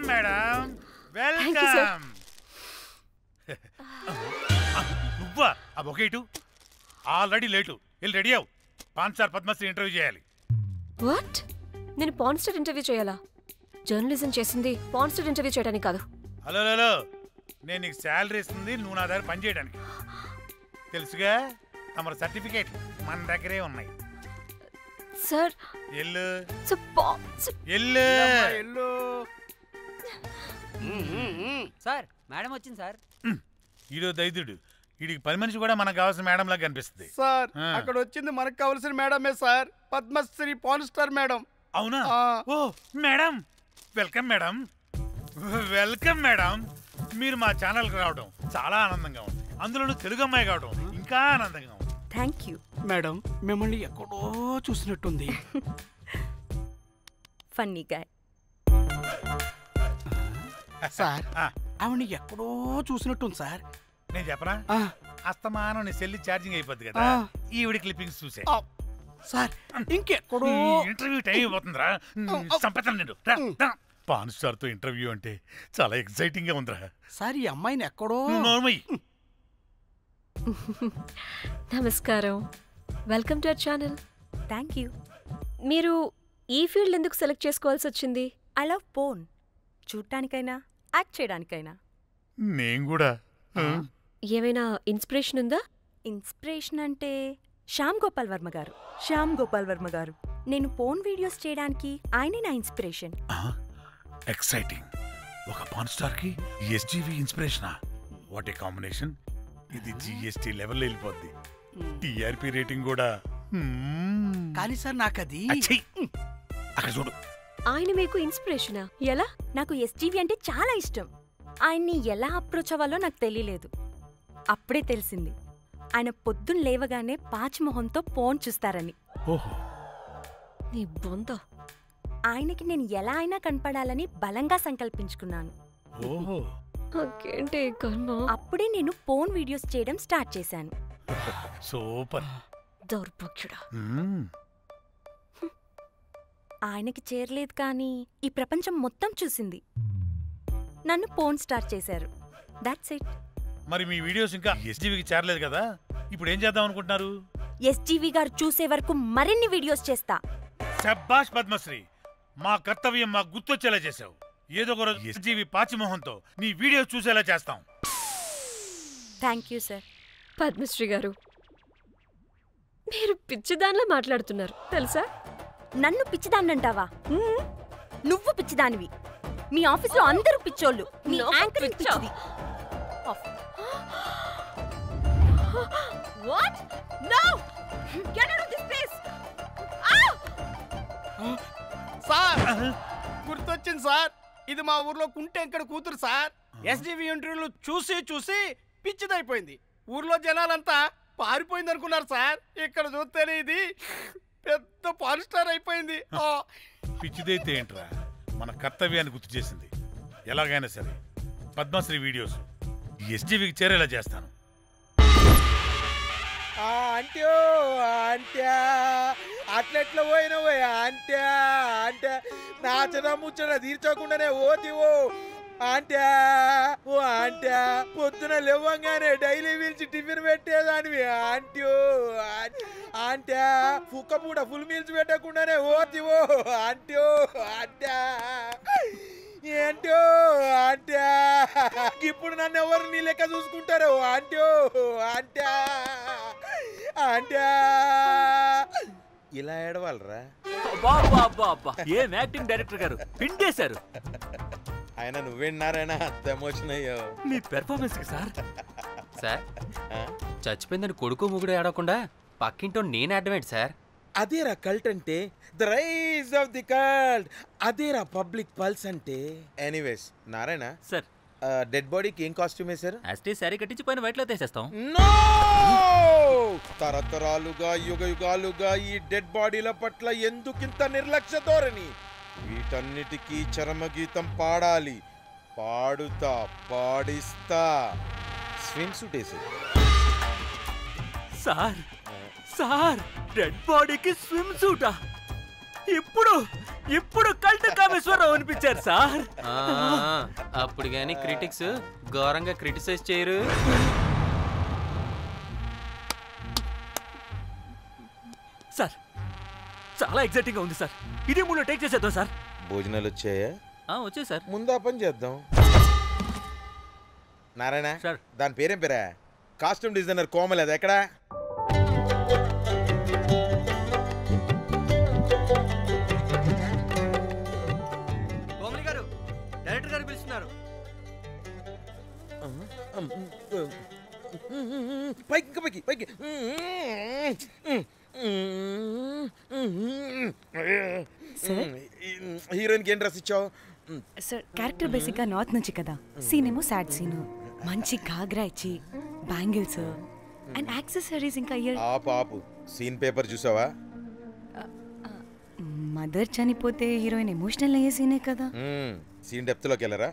Welcome madam, welcome. నువ్వా? ఆ బొకేటు already late. వెళ్ళి రెడీ అవు. పాన్ స్టార్ పద్మశ్రీ ఇంటర్వ్యూ చేయాలి. వాట్? నేను పాన్ స్టార్ ఇంటర్వ్యూ చేయాలా? జర్నలిజం చేసింది పాన్ స్టార్ ఇంటర్వ్యూ చేయడానికి కాదు. హలో హలో, నేను నీకు శాలరీ ఇస్తుంది నువ్వు నా దగ్గర పని చేయడానికి. తెలుసుగా, తమ సర్టిఫికేట్లు మన దగ్గరే ఉన్నాయి. సార్ ఎల్లు ఎల్లు. సార్ మేడం వచ్చింది సార్. ఈడో దైదుడు. వీడికి పని మనిషి కూడా మనకు కావాల్సిన మేడం లాగా కనిపిస్తుంది సార్. అక్కడ వచ్చింది మనకు కావాల్సిన మేడమే sir, Padmashri pan star madam. అవునా? Oh madam, welcome madam, welcome madam. మీరు మా ఛానల్కి రావడం చాలా ఆనందంగా ఉంది. అందులోనూ తెలుగు అమ్మాయి కావడం ఇంకా ఆనందంగా ఉంది. Thank you madam. మిమ్మల్ని ఎక్కడో చూసినట్టుంది. Funny guy. సార్ ఆవిడ ఎక్కడో చూసినట్టుంది సార్. నేను చెప్పనా? అస్తమానం నీ సెల్లి ఛార్జింగ్ అయిపోద్ది కదా, ఈవిడ క్లిప్పింగ్స్ చూసే. సార్ ఇంకెక్కడో ఇంటర్వ్యూ టైం అయిపోతుందిరా. సంపేతం నేను. పాన్ స్టార్ తో ఇంటర్వ్యూ అంటే చాలా ఎక్సైటింగ్ గా ఉందిరా. సార్ ఈ అమ్మాయిని ఎక్కడో. నమస్కారం, welcome to our channel. Thank you. మీరు ఈ ఫీల్డ్ ఎందుకు సెలెక్ట్ చేసుకోవాల్సి వచ్చింది? I love porn. చూడటానికైనా యాక్ట్ చేయడానికైనా. నేను కూడా. ఏమైనా ఇన్స్పిరేషన్ ఉందా? ఇన్స్పిరేషన్ అంటే శ్యామ్ గోపాల్ వర్మ గారు. నేను పోన్ వీడియోస్ చేయడానికి ఆయనే నా ఇన్స్పిరేషన్. ఎక్సైటింగ్. ఒక పాన్ స్టార్ కి ఎస్జీవి ఇన్స్పిరేషనా? What a combination. ఇది జిఎస్టీ లెవెల్ వెళ్ళిపోద్ది. టిఆర్పి రేటింగ్ కూడా. కానీ సార్ నాకది అక్కడ చూడు. ఆయన మీకు ఇన్స్పిరేషనా? ఎలా? నాకు ఎస్జీవి అంటే చాలా ఇష్టం. ఆయన్ని ఎలా అప్రోచ్ అవ్వాలో నాకు తెలియలేదు. అప్పుడే తెలిసింది ఆయన పొద్దున్న లేవగానే పాచిమొహంతో పోన్ చూస్తారని. ఓహో, నీ బొంద. ఆయనకి నేను ఎలా అయినా కనపడాలని బలంగా సంకల్పించుకున్నాను. ఓహో, అప్పుడే నేను పోన్ వీడియోస్ చేయడం స్టార్ట్ చేశాను. సూపర్. దౌర్భాగ్యుడా. ఆయనకి చేరలేదు కానీ ఈ ప్రపంచం మొత్తం చూసింది. నన్ను పోన్ స్టార్ చేశారు. That's it. మరి మీ వీడియోస్ ఇంకా ఎస్జీవికి చేరలేదు కదా, ఇప్పుడు ఏం చేద్దాం అనుకుంటున్నారు? ఎస్జీవి గారు చూసే వరకు మరిన్ని వీడియోస్ చేస్తా. శభాష్ పద్మశ్రీ, మా కర్తవ్యం మాకు గుర్తొచ్చేలా చేసావు. ఏదో ఒక రోజు ఎస్జీవి పాచిమోహంతో నీ వీడియోస్ చూసేలా చేస్తాం. Thank you sir. పద్మశ్రీ గారు, మీరు పిచ్చిదానిలా మాట్లాడుతున్నారు తెలుసా? నన్ను పిచ్చిదాన్నంటావా? నువ్వు పిచ్చిదానివి. మీ ఆఫీస్లో అందరూ పిచ్చోళ్ళు. నీ యాంకరింగ్ పిచ్చిది. What? No! Get out of this place! Sir గుర్తొచ్చింది సార్. ఇది మా ఊర్లో కుంటెంకడ కూతురు సార్. ఎస్జీవి ఇంటర్వ్యూలు చూసి చూసి పిచ్చిదైపోయింది. ఊర్లో జనాలంతా పారిపోయింది అనుకున్నారు సార్. ఇక్కడ చూస్తేనే ఇది పెద్ద పాన్ స్టార్ అయిపోయింది. పిచ్చిదైతే ఏంట్రా, మన కర్తవ్యాన్ని గుర్తు చేసింది. ఎలాగైనా సరే పద్మశ్రీ వీడియోస్ ఎస్జీవికి చేరేలా చేస్తాను. అంట్యో అంట్యా అట్లెట్లా పోయినవో అంట్యా అంటే నాచన ముచ్చట తీర్చకుండానే ఓతివో అంట్యా. ఓ అంట్యా పొద్దున లేవంగానే డైలీ పిలిచి టిఫిన్ పెట్టేదానివి అంట్యో అంట్యా. కుక్క పూట ఫుల్ మీల్స్ పెట్టకుండానే ఓతివో అంట్యో అంట్యా. ఏంటో అంట్యా ఇప్పుడు నన్ను ఎవరు నీ లెక్క చూసుకుంటారు అంట్యో అంట్యా అంట్యా. ఇలా ఏడవాలరా? ఏం యాక్టింగ్ డైరెక్టర్ గారు పిండేశారు. ఆయన నువ్వేనారాయణ అంత ఎమోషన్ అయ్యో మీ పెర్ఫార్మెన్స్ కి సార్. సార్ చచ్చిపోయిందని కొడుకు ముగుడు ఏడకుండా పక్కింటో నేను ఆడమేంటి సార్? అదేరా కల్ట్ అంటే, the rise of the cult. అదేరా పబ్లిక్ పల్స్ అంటే. ఎనీవేస్ నారాయణ సార్, డెడ్ బాడీకి ఏం కాస్ట్యూమ్ వేశారు? యాస్టీ సారీ కట్టించి పైన వైట్లో తీసేస్తాం. నో! తరతరాలుగా యుగ యుగాలుగా ఈ డెడ్ బాడీల పట్ల ఎందుకింత నిర్లక్ష్య ధోరణి? వీటన్నిటికీ చరమగీతం పాడాలి. పాడుతా, పాడిస్తా. స్విమ్ సూట్ వేసి సార్. సార్ డెడ్ బాడీకి స్విమ్ సూటా? ఇప్పుడు ఇప్పుడు కల్ట్ కామేశ్వరరావు అనిపించారు సార్. అప్పుడు గాని క్రిటిక్స్ ఘోరంగా క్రిటిసైజ్ చేయరు. సార్ చాలా ఎగ్జైటింగ్ గా ఉంది సార్. ఇదే మూడు టేక్ చేసేద్దాం సార్. భోజనాలు వచ్చాయా? వచ్చాయి సార్. ముందు ఆ పని చేద్దాం. నారాయణ సార్. దాని పేరేం పేరా? కాస్ట్యూమ్ డిజైనర్ కోమల్, అది ఎక్కడా? కోమలి గారు, డైరెక్టర్ గారు పిలుస్తున్నారు. పైకి ఇంకా పైకి పైకి. హీరోయిన్కి ఏం డ్రెస్ ఇచ్చావు? సార్ క్యారెక్టర్ బేసిక్గా నార్త్ నుంచి కదా, సీన్ ఏమో సాడ్ సీన్. మంచి ఘాగ్రా ఇచ్చి బ్యాంగిల్స్ అండ్ యాక్సెసరీస్ ఇంకా ఇయర్. ఆపు సీన్ పేపర్ చూసావా? మదర్ చనిపోతే హీరోయిన్ ఎమోషనల్ అయ్యే సీనే కదా. సీన్ డెప్త్లోకి వెళ్ళరా?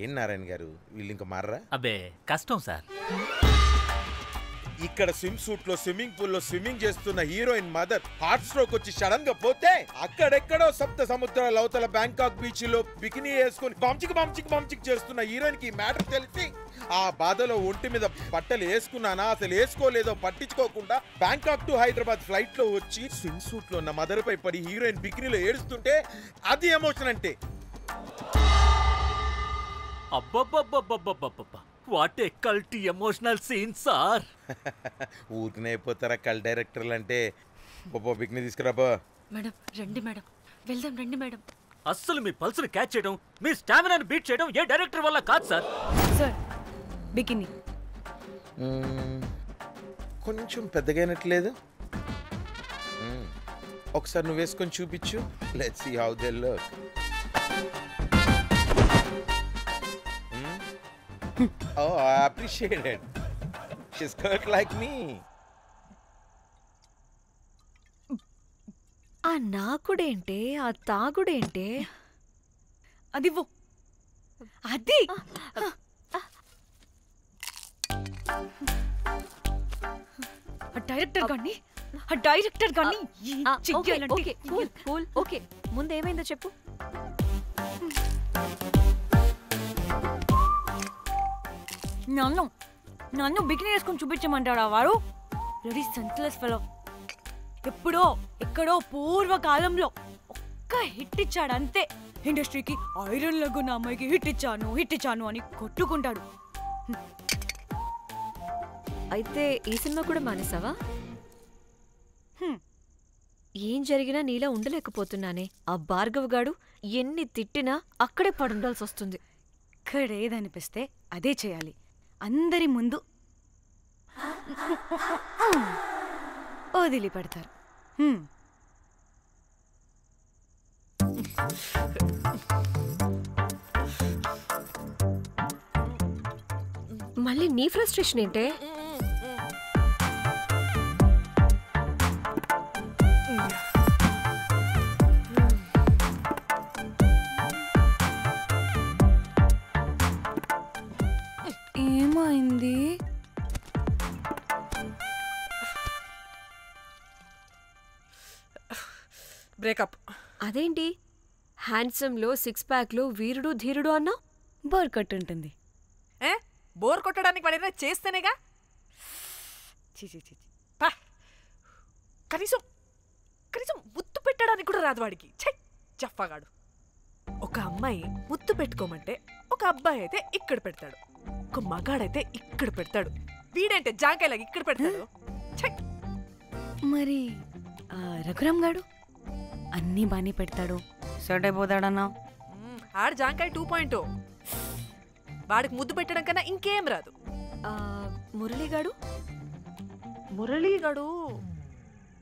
ఏం నారాయణ గారు వీళ్ళు ఇంకా మారరా? అబ్బే కష్టం సార్. ఇక్కడ స్విమ్ సూట్ లో స్విమ్మింగ్ పూల్ లో స్విమ్మింగ్ చేస్తున్న హీరోయిన్ మదర్ హార్ట్ స్ట్రోక్ వచ్చి సడన్ గా పోతే, అక్కడెక్కడో సప్త సముద్రాల అవతల బ్యాంకాక్ బీచ్ లో బికినీ వేసుకుని బంచిక్ చేస్తున్న హీరోయిన్ కి మ్యాటర్ తెలిసి ఆ బాధలో ఒంటి మీద బట్టలు వేసుకున్నానా అసలు వేసుకోలేదో పట్టించుకోకుండా బ్యాంకాక్ టు హైదరాబాద్ ఫ్లైట్ లో వచ్చి స్విమ్ సూట్ లో ఉన్న మదర్ పై పడి హీరోయిన్ బికినీలో ఏడుస్తుంటే అది ఎమోషన్ అంటే. అబ్బబ్బబ్బబ్బబ్బబ్బబ్బ, what a cult emotional scene sir. ఊరికనే అయిపోతారా కల్ డైరెక్టర్లు అంటే? బికినీ తీసుకురాబో. మేడం రండి మేడం, వెళ్దాం రండి మేడం. అస్సలు మీ పల్స్ని క్యాచ్ చేయడం, మీ స్టామినాని బీట్ చేయడం ఏ డైరెక్టర్ వల్ల కాదు సార్. సార్ బికినీ కొంచెం పెద్దగైనట్లేదు. ఒకసారి నువ్వు వేసుకొని చూపించు. Let's see how they look. Oh, I appreciate it. She's cut like me. ఆ నాకుడేంటే, ఆ తాగుడేంటే? అదివ్వు. అది డైరెక్టర్ గాని ఓకే ముందు ఏమైందో చెప్పు. నన్ను బికినీ వేసుకొని చూపించమంటాడా వాడు? Ready senseless fellow. ఎప్పుడో ఎక్కడో పూర్వకాలంలో ఒక్క హిట్ ఇచ్చాడు అంతే. ఇండస్ట్రీకి ఐరన్ లెగ్ ఉన్న అమ్మాయికి హిట్ ఇచ్చాను అని కొట్టుకుంటాడు. అయితే ఈ సినిమా కూడా మానేసావా? ఏం జరిగినా నీలా ఉండలేకపోతున్నానే. ఆ భార్గవ్ గాడు ఎన్ని తిట్టినా అక్కడే పడుండాల్సి వస్తుంది. ఇక్కడేదనిపిస్తే అదే చేయాలి. అందరి ముందు వదిలిపెడతారు. మళ్ళీ నీ ఫ్రస్ట్రేషన్ ఏంటే? ఏమైంది? బ్రేకప్. అదేంటి హ్యాండ్సమ్ లో సిక్స్ ప్యాక్ లో వీరుడు ధీరుడు అన్నా? బోర్ కట్ ఉంటుంది. బోర్ కొట్టడానికి వాడైనా చేస్తేనేగా. కనీసం ముద్దు పెట్టడానికి కూడా రాదు వాడికి. జఫాగాడు. ఒక అమ్మాయి ముద్దు పెట్టుకోమంటే ఒక అబ్బాయి అయితే ఇక్కడ పెడతాడు, ఒక మగాడైతే ఇక్కడ పెడతాడు. వీడంటే జాంకాయలాగా ఇక్కడ పెడతాడు. మరి రఘురామ్ గాడు అన్నీ బానే పెడతాడు, సెట్ అయిపోతాడన్నా. ఆడు జాంకాయ 2.0. వాడికి ముద్దు పెట్టడం కన్నా ఇంకేం రాదు. మురళీగాడు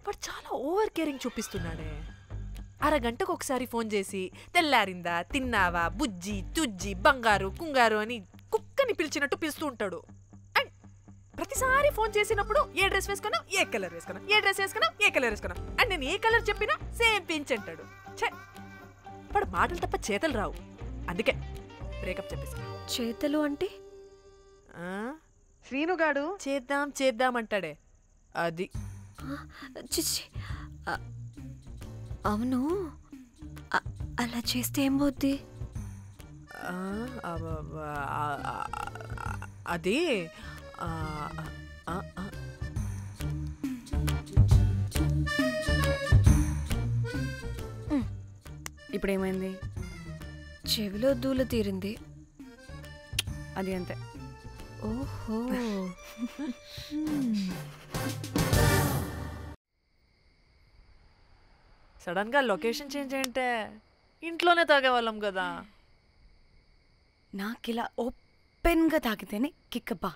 వాడు చాలా ఓవర్ కేరింగ్ చూపిస్తున్నాడే. అరగంటకు ఒకసారి ఫోన్ చేసి తెల్లారిందా, తిన్నావా, బుజ్జి, తుజ్జి, బంగారు, కుంగారు అని కుక్కని పిలిచినట్టు పిలుస్తూ ఉంటాడు. అండ్ ప్రతిసారి ఫోన్ చేసినప్పుడు ఏ డ్రెస్ వేసుకున్నావు, ఏ కలర్ వేసుకున్నావు, ఏ డ్రెస్ వేసుకున్నావు, ఏ కలర్ వేసుకున్నావు, అండ్ నేను ఏ కలర్ చెప్పినా సేమ్ పించ్ అంటాడు. వాడు మాటలు తప్ప చేతలు రావు. అందుకే బ్రేకప్ చెప్పేసి. చేతలు అంటే శ్రీనుగాడు చేద్దాం అంటాడే అది. అవును, అలా చేస్తే ఏం పోద్ది? అది ఇప్పుడు ఏమైంది? చెవిలో దూల తీరింది. అది అంతే. ఓహో. సడన్ గా లొకేషన్ చేంజ్ అంటే ఇంట్లోనే తాగేవాళ్ళం కదా. నాకిలా ఓపెన్గా తాగితేనే కిక్కబ్బా.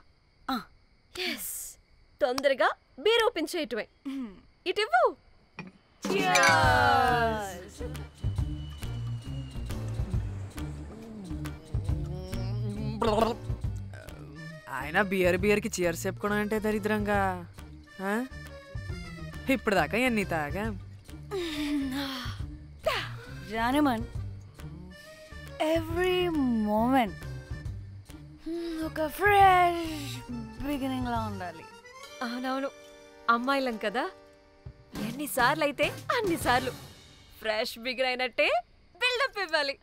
ఎస్, తొందరగా బీర్ ఓపెన్ చేయటమే. ఇటివ్వు. ఆయన బియర్కి చీర్స్ చెప్పుకోవడం అంటే దరిద్రంగా. ఇప్పుడు దాకా ఎన్ని తాగా. జానమన్, ఎవ్రీ మూమెంట్ ఒక ఫ్రెష్ బిగినింగ్ లా ఉండాలి. అవునవును, అమ్మాయిలం కదా, ఎన్నిసార్లు అయితే అన్నిసార్లు ఫ్రెష్ బిగిన్ అయినట్టే బిల్డప్ ఇవ్వాలి.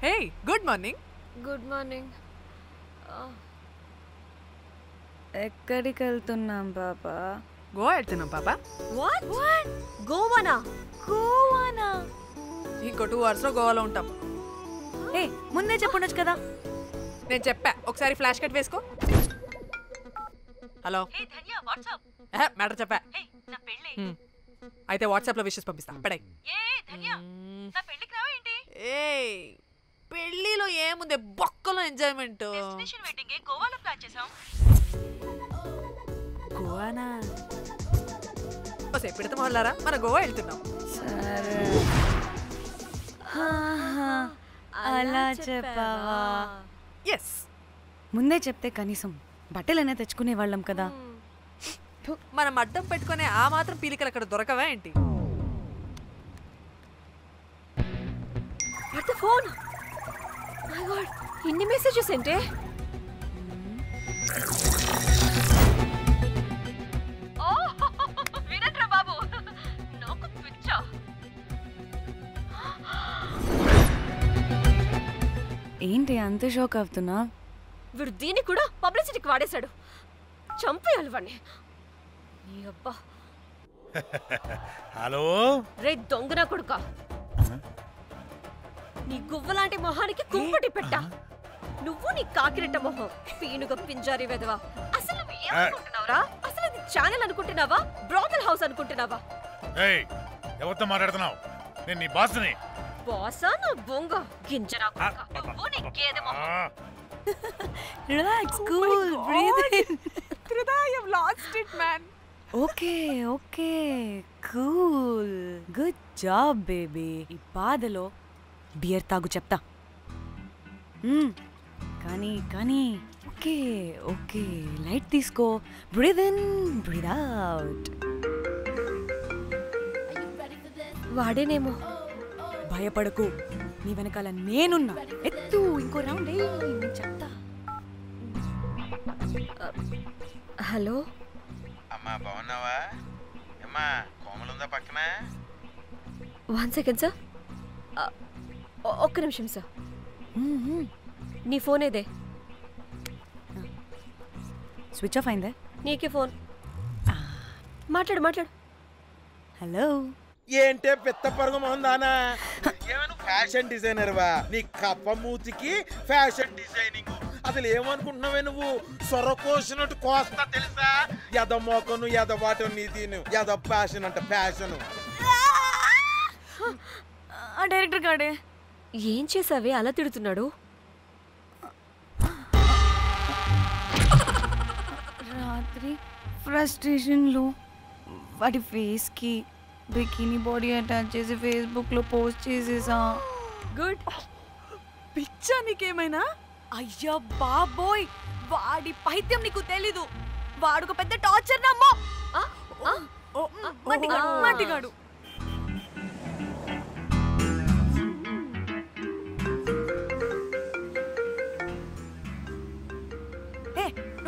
హే, గుడ్ మార్నింగ్. Good morning. ఎక్కడికి వెళ్తున్నాం పాపా? గోవా వెళ్తున్నాం పాపా. వాట్? గోవానా? గోవానా? ఇంకో 2 hours లో గోవాలో ఉంటాం. ఏ, ముందే చెప్పుండొచ్చు కదా. నేను చెప్పా, ఒకసారి ఫ్లాష్ కట్ వేసుకో. హలో, మ్యాటర్ చెప్పా. అయితే వాట్సాప్ లో విషెస్ పంపిస్తా. పడాయి. ఏ పెళ్లిలో ఏముంది, బొక్కలో ఎంజాయ్మెంట్. గోవానా? ఓసే పెడతాం వాళ్ళారా, మన గోవా వెళ్తున్నాం. సరే, అలా చెప్పావా? ఎస్, ముందే చెప్తే కనీసం బట్టలైనా తెచ్చుకునే వాళ్ళం కదా. మనం అడ్డం పెట్టుకునే ఆ మాత్రం పీలికలు అక్కడ దొరకవా ఏంటి? What the phone? My God, ఇన్ని మెసేజెస్ ఏంటే? వినట్రా బాబు, నాకు పిచ్చా. ఏంటి అంత షోక్ అవుతున్నా? వీడు దీన్ని కూడా పబ్లిసిటీకి వాడేశాడు. చంపేయాలి వాడిని. నీ అబ్బా. హలో రే దొంగన కొడుకా, నీ గువ్వలాంటి మొహానికి కుంపటి పెట్టా. నువ్వు నీ కాకిరెట్ట మొహం, పీనుగ పింజారి వెదవా. అసలు నువ్వు ఏమనుకుంటున్నావురా? అసలు ఇది ఛానల్ అనుకుంటున్నావా, బ్రోకల్ హౌస్ అనుకుంటున్నావా? ఏయ్, ఎవరితో మాట్లాడుతున్నావు? నేను నీ బాస్ని. బాసా నా బొంగ గింజరా కొడుకా. నువ్వు నీ గేదె మొహం. Relax, cool, breathe in. I have lost it, man. Okay okay, cool, good job baby. ఈ బాధలో బియర్ తాగు చెప్తా. కానీ కానీ ఓకే ఓకే, లైట్ తీసుకో. Breathe in, breathe out. వాడేనేమో. భయపడకు, నీ వెనకాల నేనున్నా. ఎత్తు, ఇంకో రౌండ్ నేను చెప్తా. హలో అమ్మా, బాగున్నావా? అమ్మా, కోమలుందా పక్కన? 1 second సార్. ఒక్క నిమిషం సార్. నీ ఫోన్ ఏదే? స్విచ్ ఆఫ్ అయిందే. నీకే ఫోన్. మాట్లాడు మాట్లాడు. హలో. ఏంటే పెద్ద పరుగు మొహందానా? ఏమను ఫ్యాషన్ డిజైనర్ వా? నీ కప్ప మూతికి ఫ్యాషన్ డిజైనింగ్. అసలు ఏమనుకుంటున్నావే నువ్వు? సొరకోసినట్టు కోస్తా తెలుసా? ఎద మోకను, ఎద వాటను, నీ దీని ఎద ఫ్యాషన్ అంట, ఫ్యాషన్. ఆ డైరెక్టర్ గాడే ఏం చేసావే అలా తిడుతున్నాడు? రాత్రి ఫ్రస్ట్రేషన్లో వాడి ఫేస్కి బికినీ బాడీ అటాచ్ చేసి ఫేస్బుక్లో పోస్ట్ చేసేసా. గుడ్. పిచ్చా నీకేమైనా? అయ్యా బాబోయ్, వాడి పైత్యం నీకు తెలీదు. వాడుకు పెద్ద టార్చర్ నమ్మో. మట్టిగాడు.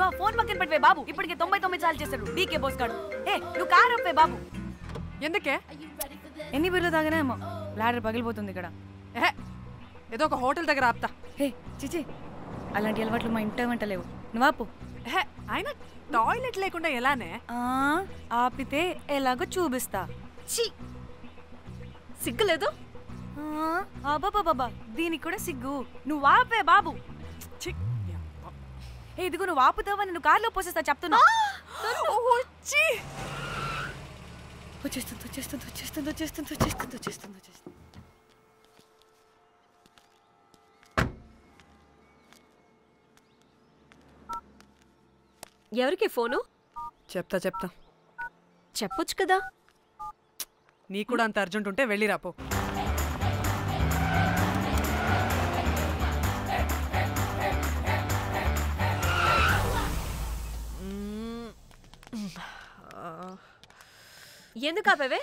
ఇదిగో ఫోన్ పక్కన పెట్టవే బాబు. ఇప్పటికే 99 సార్లు చేశాడు డీకే బోస్ గాడు. ఏ నువ్వు కారు అప్పే బాబు. ఎందుకే? ఎన్ని బిర్లు తాగినాయేమో లాడర్ పగిలిపోతుంది ఇక్కడ. ఏదో ఒక హోటల్ దగ్గర ఆపుతా. హే చిచి, అలాంటి అలవాట్లు మా ఇంట వెంట లేవు. నువ్వు ఆపు. ఆయన టాయిలెట్ లేకుండా ఎలానే? ఆపితే ఎలాగో చూపిస్తా. ఛీ, సిగ్గులేదు? బాబా దీనికి కూడా సిగ్గు. నువ్వు ఆపే బాబు. ఇదిగో నువ్వు ఆపుతావా నేను కార్లో పోసేస్తా చెప్తున్నా. వచ్చేస్తుంది. ఎవరికి ఫోను? చెప్తా చెప్పొచ్చు కదా. నీకు కూడా అంత అర్జెంట్ ఉంటే వెళ్ళి రాపో. ఎందుకు ఆపేవే?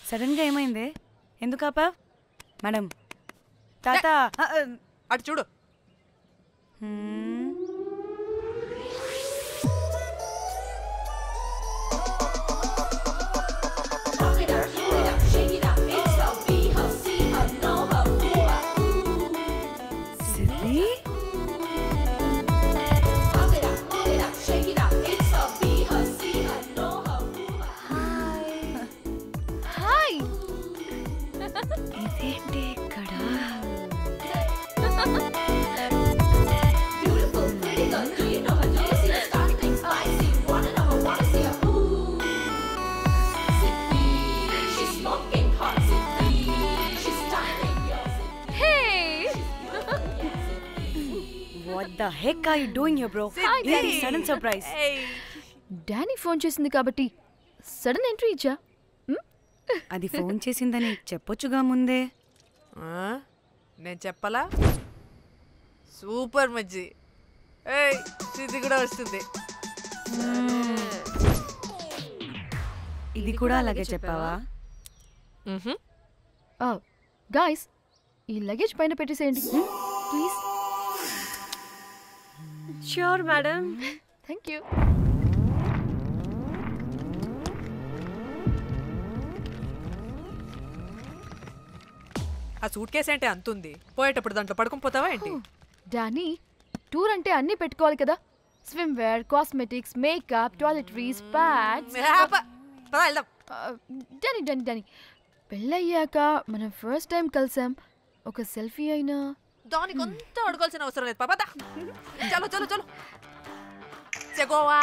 సడన్ గా ఏమైంది? ఎందుకు ఆపావ్? మేడం తాత అటు చూడు. ఇదేంటి ఇక్కడ? What the heck are you doing here, bro? This is sudden surprise. Danny phone చేసింది కాబట్టి సడన్ ఎంట్రీ ఇచ్చా. అది ఫోన్ చేసిందని చెప్పొచ్చుగా ముందే. నేను చెప్పలా? సూపర్ మజ్జి. ఇది కూడా వస్తుంది. ఇది కూడా అలాగే చెప్పావా? గాయ్స్, ఈ లగేజ్ పైన పెట్టేసేయండి please. Sure madam. Thank you. ఆ సూట్ కేసు అంటే అంతుంది. పోయేటప్పుడు దాంట్లో పడుకుని పోతావా ఏంటి? డానీ, టూర్ అంటే అన్నీ పెట్టుకోవాలి కదా. Swimwear, cosmetics, makeup, toiletries, pads. Danny Danny Danny పెళ్ళయ్యాక మనం ఫస్ట్ టైం కలిసాం. ఒక సెల్ఫీ అయినా దానికి కొంత అడగాల్సిన అవసరం లేదు పాపా. చలో చలో చలో. గోవా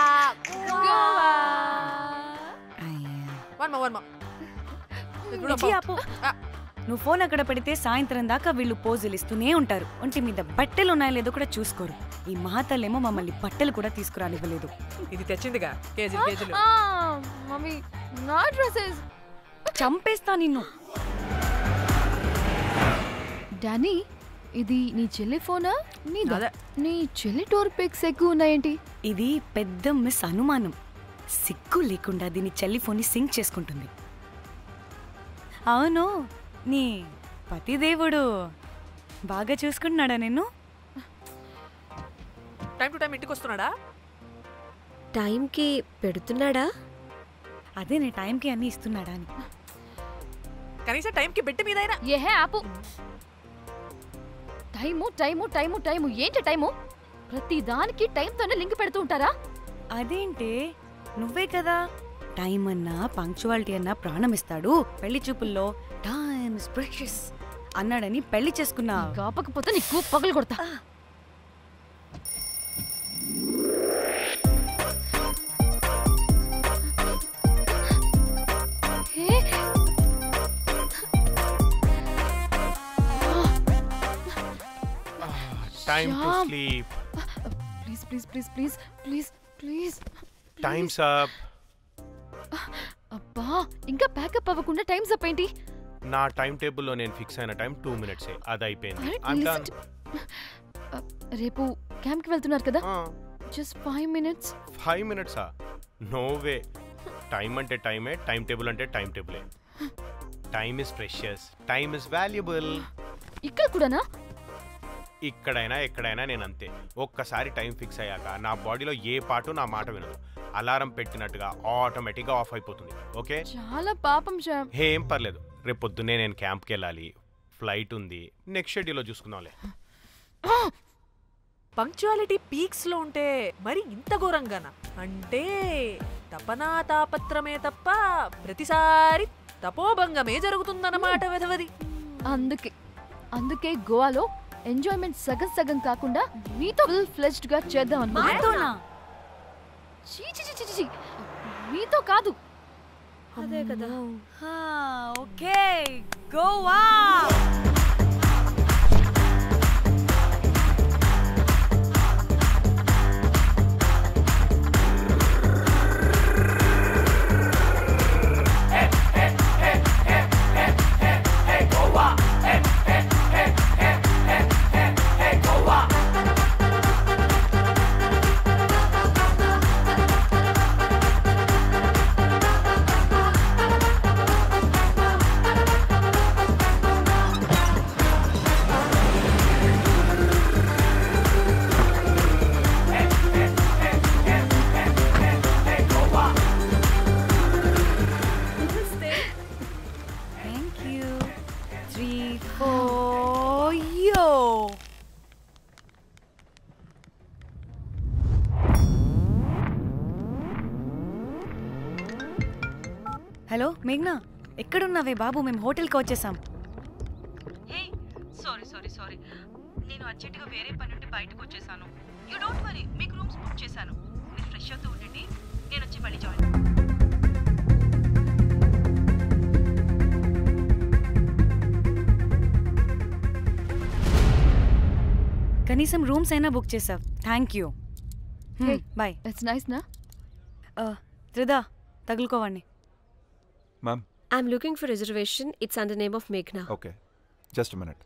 నువ్వు ఫోన్ అక్కడ పెడితే సాయంత్రం దాకా వీళ్ళు పోజులు ఇస్తూనే ఉంటారు. ఒంటి మీద బట్టలు ఉన్నాయో లేదో కూడా చూసుకోరు. ఈ మహాతల్లేమో మమ్మల్ని బట్టలు కూడా తీసుకురానివ్వలేదు. ఇది తెచ్చిందిగా కేజీలు కేజీలు. మమ్మీ నా డ్రెస్సెస్. చంపేస్తా నిన్ను. డానీ, ఇది నీ చెల్లి ఫోనా? నీ చెల్లి టూర్ పిక్స్ ఎక్కువ ఉన్నాయేంటి? ఇది పెద్ద మిస్ అనుమానం. సిగ్గు లేకుండా దీని చెల్లి ఫోన్ని సింక్ చేసుకుంటుంది. అవును, నీ పతిదేవుడు బాగా చూసుకుంటున్నాడా నిన్ను? టైం టు టైం ఇంటికి వస్తున్నాడా? టైంకి పెడుతున్నాడా? అదే నీ టైంకి అన్ని ఇస్తున్నాడా అని. కనీసం టైంకి బెట్టి మీదైనా. ఏహే ఆపు. టైము టైము టైము టైము ఏంటి టైము? ప్రతి దానికి టైంతోనే లింక్ పెడుతూ ఉంటారా? అదేంటి, నువ్వే కదా టైం అన్నా పంక్చువాలిటీ అన్నా ప్రాణం ఇస్తాడు, పెళ్లి చూపుల్లో టైమ్ ఇస్ ప్రెషియస్ అన్నాడని పెళ్లి చేసుకున్నా. కాపకపోతే నీకు పగలు కొడతా. Time to sleep. Please, please, please, please, please, please. Time's up. అబ్బా, ఇంకా ప్యాకప్ అవ్వకుండా టైమ్స్ అప్ ఏంటి? నా టైం టేబుల్లో నేను ఫిక్స్ అయిన టైం 2 minutes. అది అయిపోయింది. రేపు క్యాంప్కి వెళ్తున్నారు కదా? Just 5 minutes. 5 minutes? No way. Time అంటే టైమే, టైం టేబుల్ అంటే టైం టేబులే. Time is precious, time is valuable. ఇక్కడ కూడానా? ఇక్కడైనా ఎక్కడైనా నేను అంతే. ఒక్కసారి టైం ఫిక్స్ అయ్యాక నా బాడీలో ఏ పాటు నా మాట వినదు. అలారం పెట్టినట్టుగా ఆటోమేటిక్గా ఆఫ్ అయిపోతుంది. ఓకే, చాలా పాపం శ్యామ్. ఏం పర్లేదు. రేపు పొద్దున్నే నేను క్యాంప్కి వెళ్ళాలి, ఫ్లైట్ ఉంది. నెక్స్ట్ షెడ్యూల్లో చూసుకుందాంలే. పంక్చువాలిటీ పీక్స్ లో ఉంటే మరి ఇంత ఘోరంగానా? అంటే తపనా తాపత్రమే తప్ప ప్రతిసారి తపోభంగమే జరుగుతుందన్నమాట వెధవది. అందుకే గోవాలో ఎంజాయ్మెంట్ సగం సగం కాకుండా మీతో ఫుల్ ఫ్లెజ్డ్ గా చేద్దాం అనుకున్నా. మీతో కాదు. అదే కదా. ఓకే, గోవా. హలో మేఘ్నా, ఎక్కడున్నావే బాబు? మేము హోటల్కి వచ్చేసాం. సారీ నేను అర్జెంటుగా వేరే పని నుండి బయటకు వచ్చేసాను. యూ డోంట్ వరీ, మీకు రూమ్స్ బుక్ చేశాను. మీరు ఫ్రెష్ అవుతూ ఉండండి, నేను వచ్చి మళ్ళీ జాయిన్. కనీసం రూమ్స్ అయినా బుక్ చేసావు. Thank you. Bye. It's nice నా. త్రిదా, తగులుకోవండి. Ma'am. I'm looking for reservation. It's under name of Meghna. Okay. Just a minute.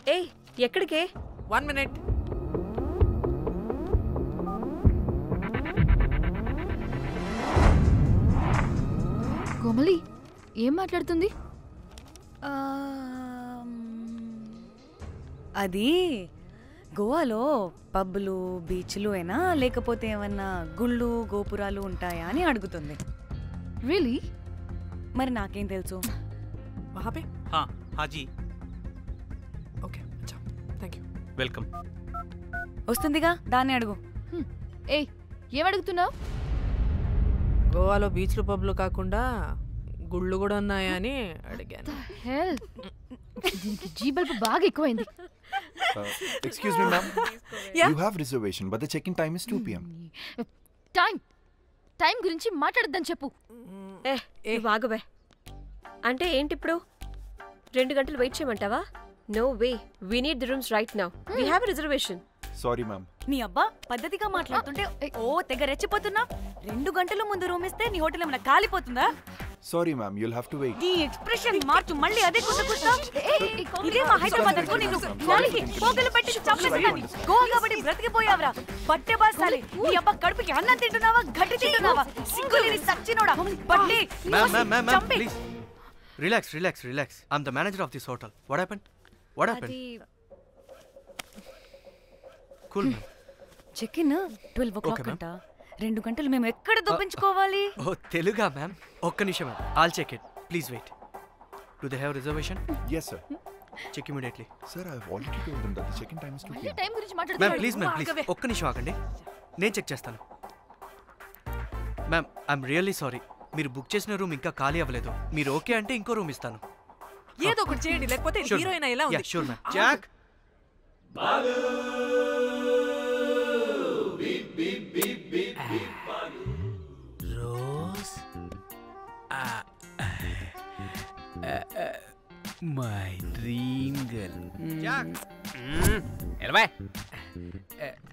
Hey, ఎక్కడికే? 1 minute. కోమలి ఏం మాట్లాడుతుంది? అది గోవాలో పబ్బులు బీచ్లు అయినా లేకపోతే ఏమన్నా గుళ్ళు గోపురాలు ఉంటాయా అని అడుగుతుంది. రియలీ? మరి నాకేం తెలుసు? హాజీ. Okay, thank you. వెల్కమ్. వస్తుందిగా, దాన్ని అడుగు. ఏయ్, ఏం అడుగుతున్నావు? గోవాలో బీచ్లు పబ్లు కాకుండా గుళ్ళు కూడా ఉన్నాయా అని అడిగాను. దీనికి జీబల్బు బాగా ఎక్కువైంది. Excuse me, ma'am. You have reservation, but the check-in time is 2 p.m. Time గురించి మాట్లాడద్దని చెప్పు. బాగుబే. అంటే ఏంటి ఇప్పుడు? 2 గంటలు వెయిట్ చేయమంటావా? No way, we need the rooms right now. We have a reservation. Sorry, ma'am. నీ అబ్బా పద్ధతిగా మాట్లాడుతుంటే తెగ రెచ్చిపోతున్నా. 2 గంటల ముందు రూమ్ ఇస్తే నీ హోటల్ ఏమైనా కాలిపోతుందా? Sorry, ma'am. You'll have to wait. నీ ఎక్స్ప్రెషన్ మార్చు, మళ్ళీ అదే కుట్టుకుంటా. ఇదే మా హైదరాబాద్ అనుకో. నేను నాలికి పోగలు పెట్టి చంపేస్తాను. గోవా కాబట్టి బ్రతికిపోయావరా బట్టే బాసాలి. నీ అబ్బా కడుపుకి అన్నం తింటున్నావా, గడ్డి తింటున్నావా? సిగ్గులేని సచ్చినోడా బట్టే. Ma'am, please. Relax. I'm the manager of this hotel. What happened? Cool, ma'am. Check-in 12 o'clock అంట. 2 గంటలు మేము ఎక్కడ దొప్పించుకోవాలి? ఓ తెలుగా మ్యామ్? ఒక్క నిమిషం ma'am, I'll check it. Please wait. Do they have reservation? Yes, sir. Check immediately. Sir, I've already told them that the check-in time is 2 p.m. Time గురించి ma'am మాట్లాడుతున్నావు. Please ఒక్క నిమిషం ఆగండి, నేను చెక్ చేస్తాను. Ma'am, I'm really sorry. మీరు book చేసిన room ఇంకా ఖాళీ అవ్వలేదు. మీరు ఓకే అంటే ఇంకో రూమ్ ఇస్తాను. ఏదో ఒకటి చేయండి, లేకపోతే హీరోయిన్ ఎలా ఉంది? Sure ma'am. Jack, Rose, my dream girl. Jack,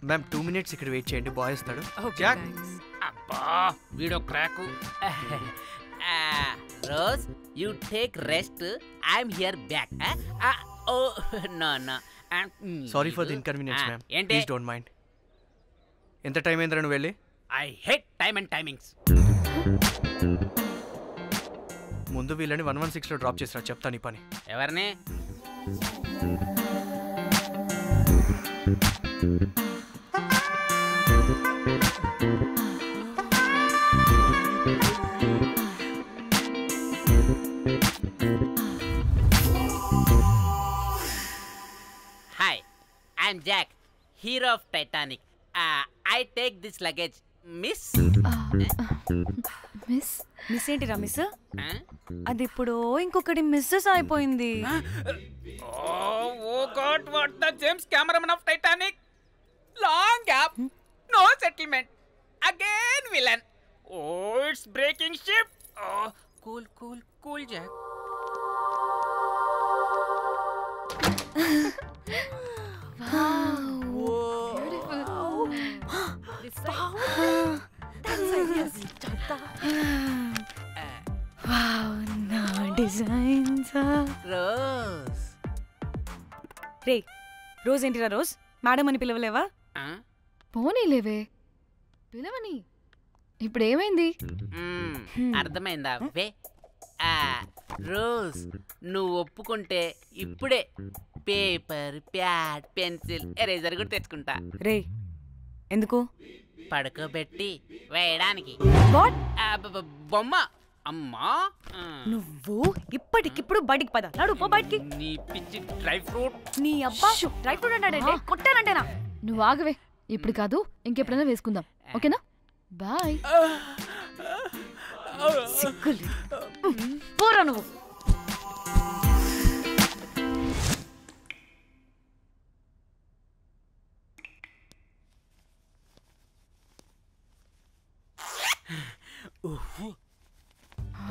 ma'am 2 minutes ఇక్కడ వెయిట్ చేయండి, బాయ్ వస్తాడు. జాక్, అబ్బా వీడో crack. Rose, you take rest. I'm here back. Oh, no. Sorry for the inconvenience ma'am. Please don't mind. ఎంత time అయిందిరా నువ్వు వెళ్ళి? I hate time and timings. ముందు వీళ్ళని 116లో డ్రాప్ చేసిరా, చెప్తాను ఈ పని. ఎవరిని? Hi, I'm Jack, hero of Titanic. I take this luggage, miss. Miss ఏంటిరా మిస్? అది ఇప్పుడు ఇంకొకటి మిస్సెస్ అయిపోయింది. Oh God, what the James Cameron of Titanic? Long gap, no settlement. Again villain. Oh, it's breaking ship. Oh, cool, Jack. Rose రే, Rose ఏంటిరా Rose? Madam అని పిలవలేవా? పోనీలేవే, పిలవని. ఇప్పుడు ఏమైంది? అర్థమైందా? వే రోజ్, నువ్వు ఒప్పుకుంటే ఇప్పుడే పేపర్, ప్యాడ్, పెన్సిల్, ఎరేజర్ కూడా తెచ్చుకుంటా. రే ఎందుకు? పడుకోబెట్టి వేయడానికి. బొమ్మ. అమ్మా, నువ్వు ఇప్పటికిప్పుడు బయటికి పద. నడు పో బయటికి. నీ పిచ్చి డ్రై ఫ్రూట్. నీ అబ్బా డ్రై ఫ్రూట్ అంటాడంటే కొట్టానంటేనా? నువ్వు ఆగవే, ఇప్పుడు కాదు ఇంకెప్పుడైనా వేసుకుందాం, ఓకేనా? బాయ్. సిగ్గులు పోరా నువ్వు.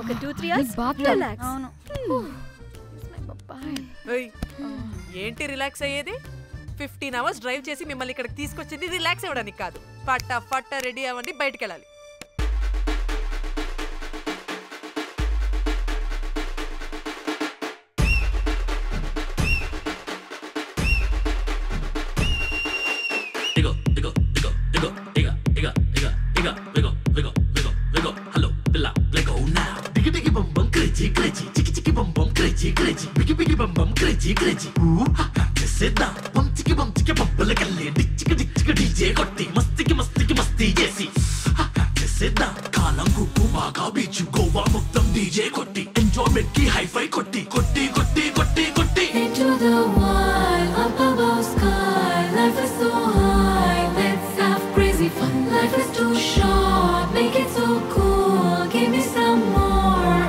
ఒక 2-3 hours రిలాక్స్. ఏంటి రిలాక్స్ అయ్యేది? 15 hours డ్రైవ్ చేసి మిమ్మల్ని ఇక్కడికి తీసుకొచ్చింది రిలాక్స్ అవ్వడానికి కాదు. ఫట్ట రెడీ అవ్వండి, బయటికి వెళ్ళాలి. కాలం గుప్పు బాగా బీచు గోవా మొత్తం డీజే కొట్టి ఎంజాయ్మెంట్ కి హైఫై కొట్టి కొట్టి కొట్టి కొట్టి కొట్టి Into the wild, up above sky, life is so high, let's have crazy fun. Life is too short, make it so cool, give me some more.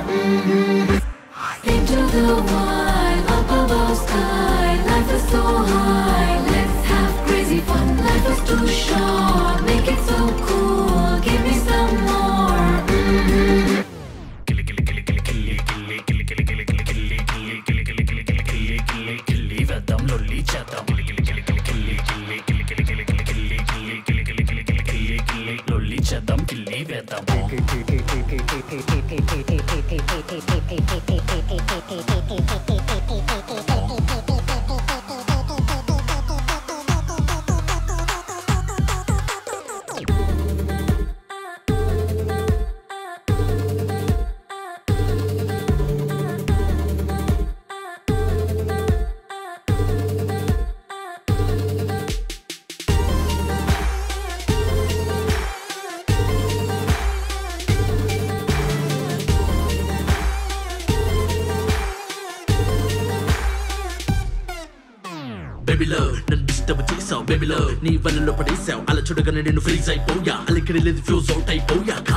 Into the wild, up above sky, life is so high, let's have crazy fun. Life is too short, make it so cool, give me some more. బేబీలో నన్ను disturb చేసావు, బేబీలో నీ వలలో పడేసావు, అలా చూడగానే నేను freeze అయిపోయా, అలికిడి లేదు ఫ్యూజ్ అవుట్ అయిపోయాక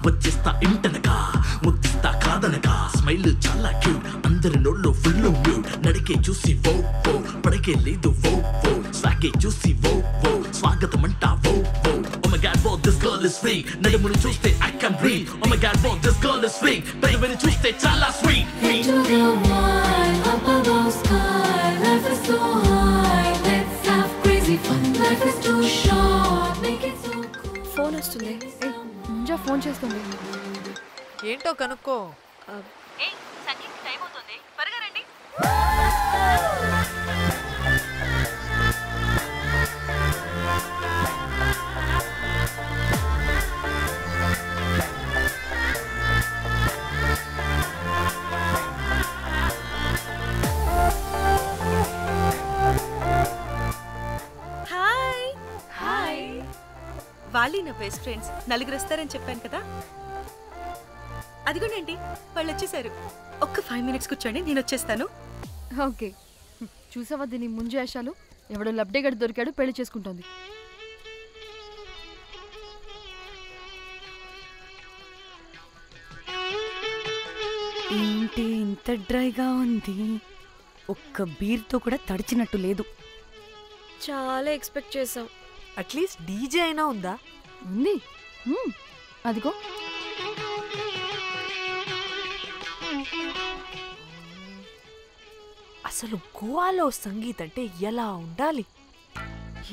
వచ్చేస్తా ఇంటనగా ముద్దిస్తా కాదనగా, స్మైల్ చాలా క్యూట్, అందరి నోళ్ళు ఫుల్ మ్యూట్, నడికే చూసి వో వో పడకే లేదు వో వో, స్వాగే చూసి వో వో స్వాగతం అంటా వో వో. Oh my god, wow, this girl is free, నడుమును చూస్తే I can breathe. Oh my god, wow, this girl is free, పెదవిని చూస్తే చాలా sweet. Into the wild, up above sky, life is so high, let's have crazy fun. Life is too short, make it so cool. Phone వస్తుంది. Munjya phone చేస్తుంది. ఏంటో కనుక్కో. ఏయ్ sangeet time అవుతుంది త్వరగా రండి. హాయ్ హాయ్ వాళ్ళే నా బెస్ట్ ఫ్రెండ్స్. నలుగురు వస్తారని చెప్పాను కదా, అదిగోనండి వాళ్ళు వచ్చేసారు. ఒక్క 5 minutes కూర్చోండి, నేను వచ్చేస్తాను. ఓకే, చూసావా దీని ముంజేషాలు? ఎవడో లబ్డేగడ్ దొరికాడు, పెళ్లి చేసుకుంటోంది. ఏంటి ఇంత డ్రైగా ఉంది? ఒక్క బీర్తో కూడా తడిచినట్టు లేదు. చాలా ఎక్స్పెక్ట్ చేసాం. అట్లీస్ట్ డీజే అయినా ఉందా? ఉంది, అదిగో. అసలు గోవాలో సంగీత్ అంటే ఎలా ఉండాలి?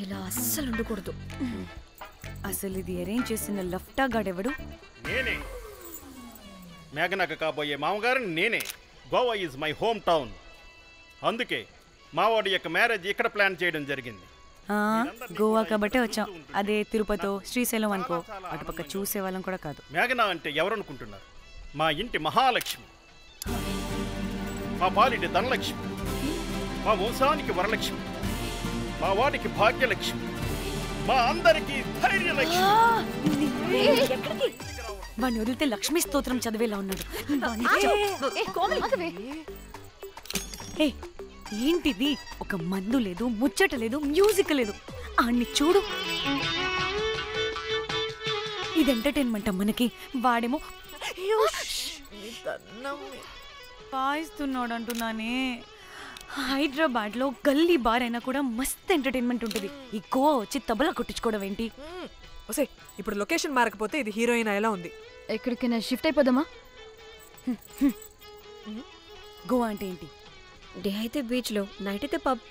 ఇలా అస్సలు ఉండకూడదు. అసలు ఇది అరేంజ్ చేసిన లఫ్టా గాడెవడు? నేనే మేఘనకు కాబోయే మామగారు నేనే. Goa is my home town. అందుకే మావాడి యొక్క మ్యారేజ్ ఇక్కడ ప్లాన్ చేయడం జరిగింది. గోవా కాబట్టే వచ్చాం. అదే తిరుపతో శ్రీశైలం అనుకో, అటుపక్క చూసే వాళ్ళం కూడా కాదు. మేఘన అంటే ఎవరనుకుంటున్నారు? మా ఇంటి మహాలక్ష్మి, మా పాలిటి ధనలక్ష్మి, మా వంశానికి వరలక్ష్మి, మా వాడికి భాగ్యలక్ష్మి, మా అందరికీ ధైర్యలక్ష్మి. వాడిని వదిలితే లక్ష్మీ స్తోత్రం చదివేలా ఉన్నాడు. ఏంటిది? ఒక మందు లేదు, ముచ్చట లేదు, మ్యూజిక్ లేదు. ఆడిని చూడు, ఇది ఎంటర్టైన్మెంట్ మనకి. వాడేమో పాయిస్తున్నాడు అంటున్నానే. హైదరాబాద్ లో గల్లీ బార్ అయినా కూడా మస్త్ ఎంటర్టైన్మెంట్ ఉంటుంది. ఈ గోవా వచ్చి తబలా కొట్టించుకోవడం ఏంటి? ఒసే, ఇప్పుడు లొకేషన్ మారకపోతే ఇది హీరోయిన్ ఎలా ఉంది? ఎక్కడికైనా షిఫ్ట్ అయిపోదామా? గోవా అంటే ఏంటి? డే అయితే బీచ్ లో, నైట్ అయితే పబ్.